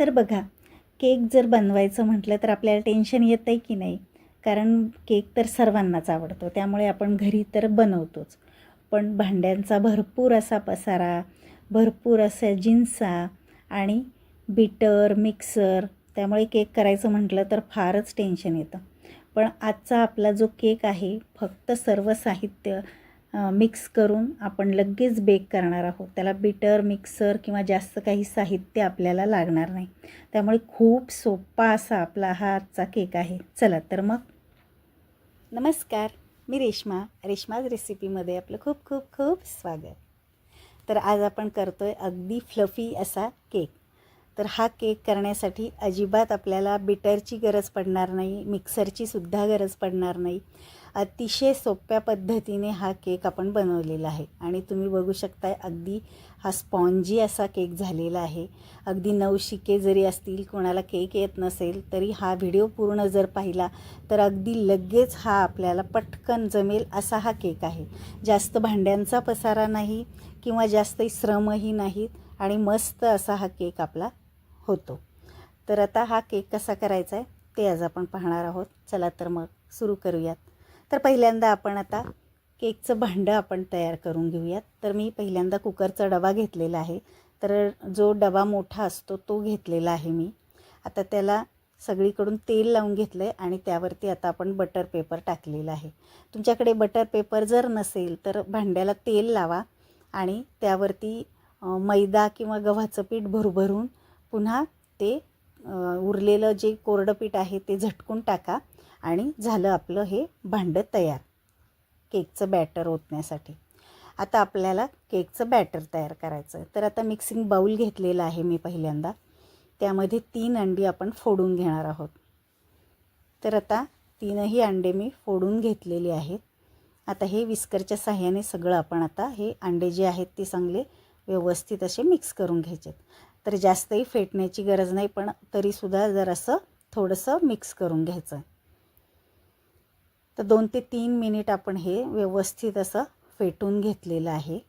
तर बघा, केक जर बनवायचं म्हटलं तर आपल्याला टेन्शन येतं आहे की नाही? कारण केक तर सर्वांनाच आवडतो, त्यामुळे आपण घरी तर बनवतोच. पण भांड्यांचा भरपूर असा पसारा, भरपूर असा जिन्सा आणि बीटर, मिक्सर, त्यामुळे केक करायचं म्हटलं तर फारच टेन्शन येतं. पण आजचा आपला जो केक आहे, फक्त सर्व साहित्य मिक्स करून आपण लगेच बेक करणार आहोत. त्याला बीटर, मिक्सर किंवा जास्त काही साहित्य आपल्याला लागणार नाही. त्यामुळे खूप सोपा असा आपला हा आजचा केक आहे. चला तर मग. नमस्कार, मी रेश्माज रेसिपीमध्ये आपलं खूप खूप खूप स्वागत. तर आज आपण करतोय अगदी फ्लफी असा केक. तर हा केक करण्यासाठी अजिबात आपल्याला बीटरची गरज पडणार नाही, मिक्सरची सुद्धा गरज पडणार नाही. अतिशय सोप्या पद्धतीने हा केक आपण बनवलेला आहे आणि तुम्ही बघू शकताय अगदी हा स्पॉन्जी असा केक झालेला आहे. अगदी नवशिके जरी असतील, कोणाला केक येत नसेल तरी हा व्हिडिओ पूर्ण जर पाहिला तर अगदी लगेच हा आपल्याला पटकन जमेल असा हा केक आहे. जास्त भांड्यांचा पसारा नाही किंवा जास्त श्रमही नाहीत आणि मस्त असा हा केक आपला होतो. तर आता हा केक कसा करायचा आहे ते आज आपण पाहणार आहोत. चला तर मग सुरू करूयात. तर पहिल्यांदा आपण आता केकचं भांडं आपण तयार करून घेऊयात. तर मी पहिल्यांदा कुकरचा डबा घेतलेला आहे. तर जो डबा मोठा असतो तो घेतलेला आहे मी. आता त्याला सगळीकडून तेल लावून घेतलं आहे आणि त्यावरती आता आपण बटर पेपर टाकलेला आहे. तुमच्याकडे बटर पेपर जर नसेल तर भांड्याला तेल लावा आणि त्यावरती मैदा किंवा गव्हाचं पीठ भरभरून पुन्हा ते उरलेलं जे कोरडं पीठ आहे ते झटकून टाका आणि झालं आपलं हे भांडं तयार केकचं बॅटर ओतण्यासाठी. आता आपल्याला केकचं बॅटर तयार करायचं आहे. तर आता मिक्सिंग बाऊल घेतलेला आहे मी पहिल्यांदा. त्यामध्ये 3 अंडी आपण फोडून घेणार आहोत. तर आता 3ही अंडे मी फोडून घेतलेली आहेत. आता हे विस्करच्या साहाय्याने सगळं आपण आता हे अंडे जे आहेत ते चांगले व्यवस्थित असे मिक्स करून घ्यायचे. तर जास्तही फेटण्याची गरज नाही, पण तरीसुद्धा जरासं थोडंसं मिक्स करून घ्यायचं. तर 2 ते 3 मिनिट आपण हे व्यवस्थित असं फेटून घेतलेलं आहे.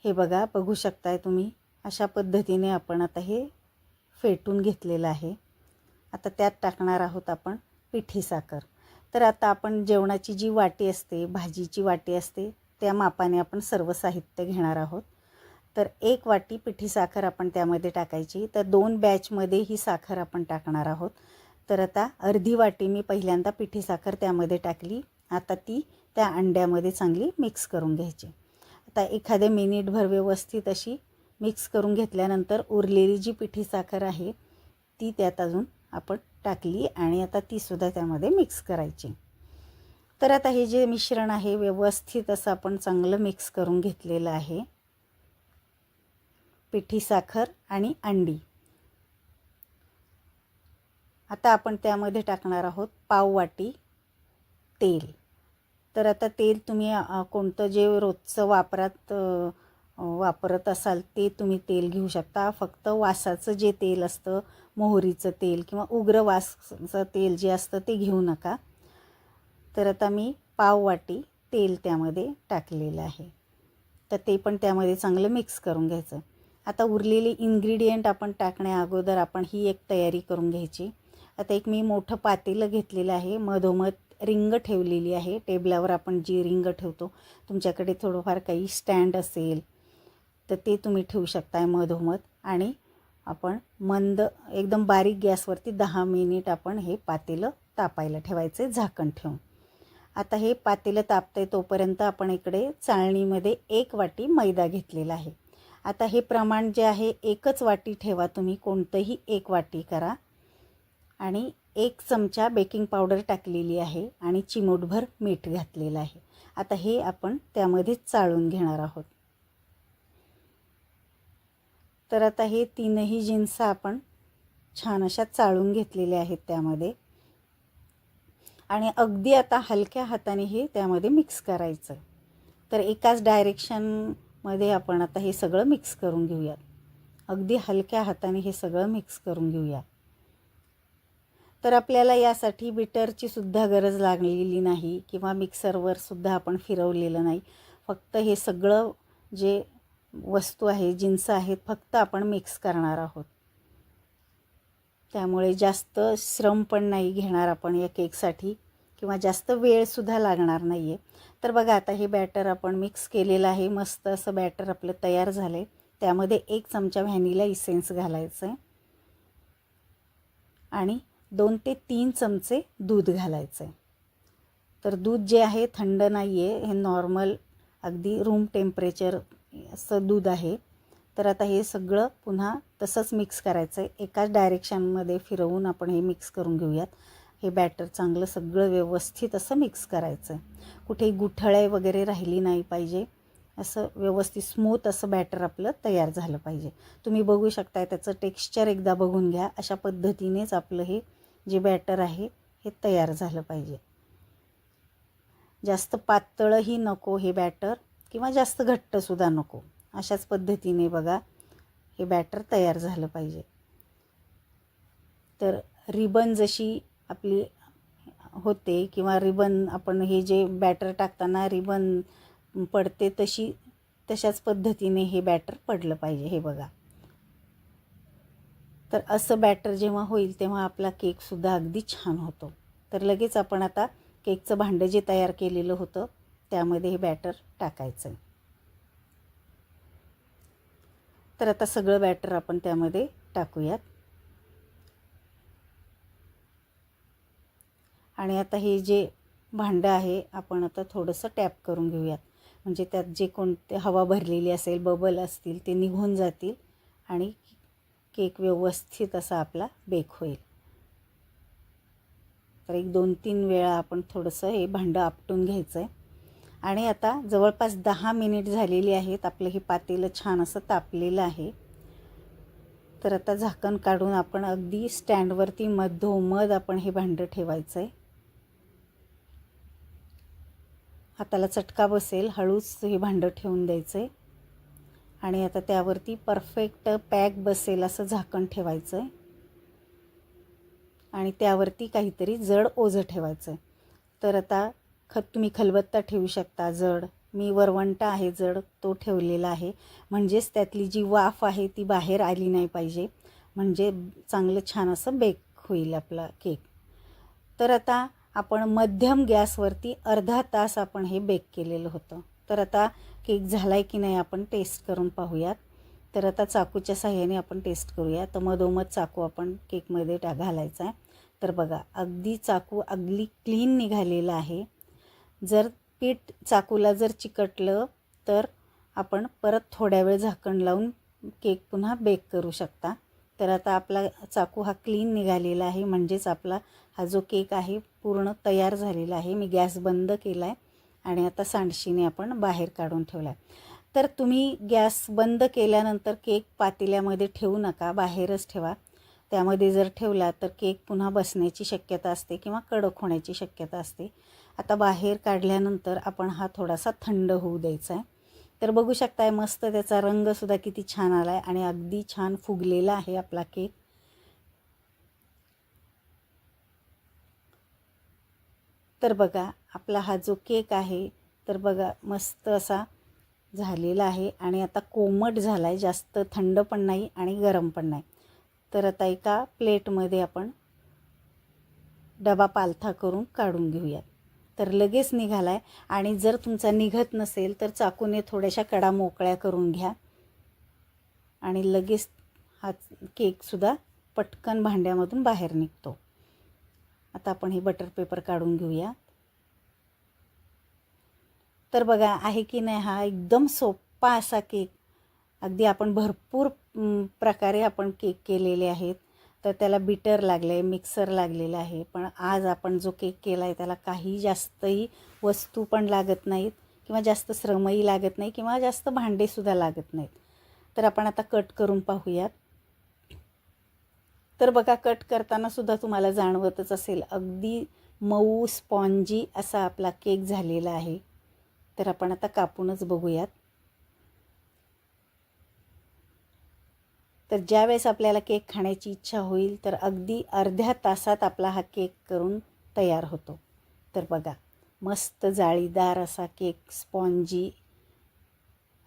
हे बघा, बघू शकताय तुम्ही, अशा पद्धतीने आपण आता हे फेटून घेतलेलं आहे. आता त्यात टाकणार आहोत आपण पिठी साखर. तर आता आपण जेवणाची जी वाटी असते, भाजीची वाटी असते, त्या मापाने आपण सर्व साहित्य घेणार आहोत. तर 1 वाटी पिठी साखर आपण त्यामध्ये टाकायची. तर 2 बॅचमध्ये ही साखर आपण टाकणार आहोत. तर आता अर्धी वाटी मी पहिल्यांदा पिठी साखर त्यामध्ये टाकली. आता ती त्या अंड्यामध्ये चांगली मिक्स करून घ्यायची. आता एखाद्या मिनिटभर व्यवस्थित अशी मिक्स करून घेतल्यानंतर उरलेली जी पिठी साखर आहे ती त्यात अजून आपण टाकली आणि आता तीसुद्धा त्यामध्ये मिक्स करायची. तर आता हे जे मिश्रण आहे व्यवस्थित असं आपण चांगलं मिक्स करून घेतलेलं आहे. पिठी साखर आणि अंडी. आता आपण त्यामध्ये टाकणार आहोत पाव वाटी तेल. तर आता तेल तुम्ही कोणतं जे रोजचं वापरत असाल ते तुम्ही तेल घेऊ शकता. फक्त वासाचं जे तेल असतं, मोहरीचं तेल किंवा उग्र वासाचं तेल जे असतं ते घेऊ नका. तर आता मी पाव वाटी तेल त्यामध्ये टाकलेलं आहे. तर ते पण त्यामध्ये चांगलं मिक्स करून घ्यायचं. आता उरलेले इन्ग्रेडियंट आपण टाकण्या अगोदर आपण ही एक तयारी करून घ्यायची. आता एक मी मोठं पातेलं घेतलेलं आहे. मधोमध रिंग ठेवलेली आहे. टेबलावर आपण जी रिंग ठेवतो, तुमच्याकडे थोडंफार काही स्टँड असेल तर ते तुम्ही ठेवू शकताय मधोमध. आणि आपण मंद एकदम बारीक गॅसवरती 10 मिनिट आपण हे पातेलं तापायला ठेवायचे झाकण ठेवून. आता हे पातेलं तापतंय तोपर्यंत आपण इकडे चाळणीमध्ये 1 वाटी मैदा घेतलेला आहे. आता हे प्रमाण जे आहे 1च वाटी ठेवा तुम्ही, कोणतंही 1 वाटी करा. आणि 1 चमचा बेकिंग पावडर टाकलेली आहे आणि चिमूटभर मीठ घातलेलं आहे. आता हे आपण त्यामध्ये चाळून घेणार आहोत. तर आता हे 3ही जिन्स आपण छान अशा चाळून घेतलेल्या आहेत त्यामध्ये. आणि अगदी आता हलक्या हाताने हे त्यामध्ये मिक्स करायचं. तर एकाच डायरेक्शनमध्ये आपण आता हे सगळं मिक्स करून घेऊयात. अगदी हलक्या हाताने हे सगळं मिक्स करून घेऊया. तर आपल्याला यासाठी बीटरची सुद्धा गरज लागलेली नाही किंवा मिक्सरवर सुद्धा आपण फिरवलेलं नाही. फक्त हे सगळं जे वस्तू आहे, जिन्स आहेत, फक्त आपण मिक्स करणार आहोत. त्यामुळे जास्त श्रम पण नाही घेणार आपण या केकसाठी किंवा जास्त वेळसुद्धा लागणार नाही आहे. तर बघा आता हे बॅटर आपण मिक्स केलेलं आहे. मस्त असं बॅटर आपलं तयार झालं आहे. त्यामध्ये 1 चमचा व्हॅनिला इसेन्स घालायचं आहे आणि 2 ते 3 चमचे दूध घालायचं आहे. तर दूध जे आहे थंड नाही आहे, हे नॉर्मल अगदी रूम टेम्परेचर असं दूध आहे. तर आता हे सगळं पुन्हा तसंच मिक्स करायचं आहे. एकाच डायरेक्शनमध्ये फिरवून आपण हे मिक्स करून घेऊयात. हे बॅटर चांगलं सगळं व्यवस्थित असं मिक्स करायचं आहे. कुठेही गुठळे वगैरे राहिली नाही पाहिजे. असं व्यवस्थित स्मूथ असं बॅटर आपलं तयार झालं पाहिजे. तुम्ही बघू शकताय त्याचं टेक्स्चर एकदा बघून घ्या. अशा पद्धतीनेच आपलं हे जे बॅटर आहे हे तयार झालं पाहिजे. जास्त पातळही नको हे बॅटर किंवा जास्त घट्टसुद्धा नको. अशाच पद्धतीने बघा हे बॅटर तयार झालं पाहिजे. तर रिबन जशी आपली होते किंवा रिबन आपण हे जे बॅटर टाकताना रिबन पडते तशाच पद्धतीने हे बॅटर पडलं पाहिजे. हे बघा. तर असं बॅटर जेव्हा होईल तेव्हा आपला केकसुद्धा अगदी छान होतो. तर लगेच आपण आता केकचं भांडं जे तयार केलेलं होतं त्यामध्ये हे बॅटर टाकायचं आहे. तर आता सगळं बॅटर आपण त्यामध्ये टाकूयात आणि आता हे जे भांडं आहे आपण आता थोडंसं टॅप करून घेऊयात. म्हणजे त्यात जे कोणते हवा भरलेली असेल, बबल असतील ते निघून जातील आणि केक व्यवस्थित असा आपला बेक होईल. तर एक 2-3 वेळा आपण थोडंसं हे भांडं आपटून घ्यायचं आहे. आणि आता जवळपास 10 मिनिट झालेली आहेत. आपलं हे पातेलं छान असं तापलेलं आहे. तर आता झाकण काढून आपण अगदी स्टँडवरती मधोमध आपण हे भांडं ठेवायचं आहे. हाताला चटका बसेल हळूच हे भांडं ठेवून द्यायचं आहे आणि आता त्यावरती परफेक्ट पॅक बसेल असं झाकण ठेवायचं आहे आणि त्यावरती काहीतरी जड ओझं ठेवायचं आहे. तर आता तुम्ही खलबत्ता ठेवू शकता जड. मी वरवंटा आहे जड तो ठेवलेला आहे. म्हणजेच त्यातली जी वाफ आहे ती बाहेर आली नाही पाहिजे. म्हणजे चांगलं छान असं बेक होईल आपला केक. तर आता आपण मध्यम गॅसवरती अर्धा तास आपण हे बेक केलेलं होतं. तर आता केक झाला आहे की नाही आपण टेस्ट करून पाहूयात. तर आता चाकूच्या साहाय्याने आपण टेस्ट करूया. तर मधोमध चाकू आपण केकमध्ये घालायचा आहे. तर बघा अगदी चाकू अगदी क्लीन निघालेलं आहे. जर पीठ चाकूला जर चिकटलं तर आपण परत थोड्या वेळ झाकण लावून केक पुन्हा बेक करू शकता. तर आता आपला चाकू हा क्लीन निघालेला आहे. म्हणजेच आपला हा जो केक आहे पूर्ण तयार झालेला आहे. मी गॅस बंद केला आहे आणि आता सांडशीने आपण बाहेर काढून ठेवला आहे. तर तुम्ही गॅस बंद केल्यानंतर केक पातेल्यामध्ये ठेवू नका, बाहेरच ठेवा. त्यामध्ये जर ठेवला तर केक पुन्हा बसण्याची शक्यता असते किंवा कडक होण्याची शक्यता असते. आता बाहेर काढल्यानंतर आपण हा थोडासा थंड होऊ द्यायचा आहे. तर बघू शकताय मस्त त्याचा रंगसुद्धा किती छान आला आहे आणि अगदी छान फुगलेला आहे आपला केक. तर बघा आपला हा जो केक आहे तर बघा मस्त असा झालेला आहे आणि आता कोमट झाला आहे. जास्त थंड पण नाही आणि गरम पण नाही. तर आता एका प्लेटमध्ये आपण डबा पालथा करून काढून घेऊयात. तर लगेच निघाला आहे आणि जर तुमचा निघत नसेल तर चाकूने थोड्याशा कडा मोकळ्या करून घ्या आणि लगेच हा केकसुद्धा पटकन भांड्यामधून बाहेर निघतो. आता आपण हे बटर पेपर काढून घेऊया. तर बघा आहे की नाही हा एकदम सोपा असा केक. अगदी आपण भरपूर प्रकारे आपण केक केलेले आहेत. तर त्याला बीटर लागलं आहे, मिक्सर लागलेलं आहे. पण आज आपण जो केक केला आहे त्याला काही जास्तही वस्तू पण लागत नाहीत किंवा जास्त श्रमही लागत नाही किंवा जास्त भांडेसुद्धा लागत नाहीत. तर आपण आता कट करून पाहूयात. तर बघा कट करताना सुद्धा तुम्हाला जाणवतच असेल अगदी मऊ स्पॉन्जी असा आपला केक झालेला आहे. तर आपण आता कापूनच बघूयात. तर ज्यावेळेस आपल्याला केक खाण्याची इच्छा होईल तर अगदी अर्ध्या तासात आपला हा केक करून तयार होतो. तर बघा मस्त जाळीदार असा केक स्पॉन्जी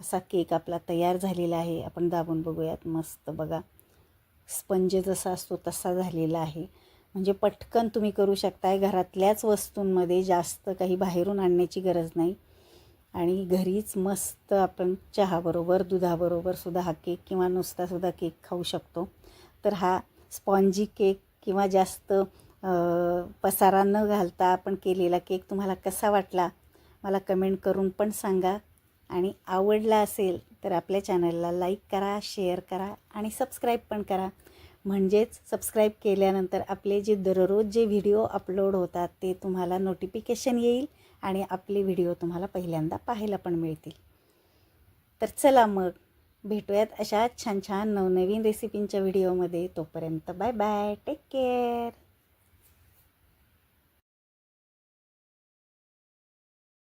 असा केक आपला तयार झालेला आहे. आपण दाबून बघूयात. मस्त बघा, स्पंज जसा असतो तसा झालेला आहे. म्हणजे पटकन तुम्ही करू शकताय. घरातल्याच वस्तूंमध्ये, जास्त काही बाहेरून आणण्याची गरज नाही. आणि घरीच मस्त आपण चहाबरोबर, दुधाबरोबर सुद्धा हा केक किंवा नुसतासुद्धा केक खाऊ शकतो. तर हा स्पॉन्जी केक किंवा जास्त पसारा न घालता आपण केलेला केक तुम्हाला कसा वाटला मला कमेंट करून पण सांगा. आणि आवडला असेल तर आपल्या चॅनलला लाईक करा, शेअर करा आणि सबस्क्राईब पण करा. म्हणजेच सबस्क्राईब केल्यानंतर आपले जे दररोज जे व्हिडिओ अपलोड होतात ते तुम्हाला नोटिफिकेशन येईल आणि आपले व्हिडिओ तुम्हाला पहिल्यांदा पाहायला पण मिळतील. तर चला मग भेटूयात अशा छान छान नवनवीन रेसिपींच्या व्हिडिओमध्ये. तोपर्यंत बाय बाय, टेक केअर.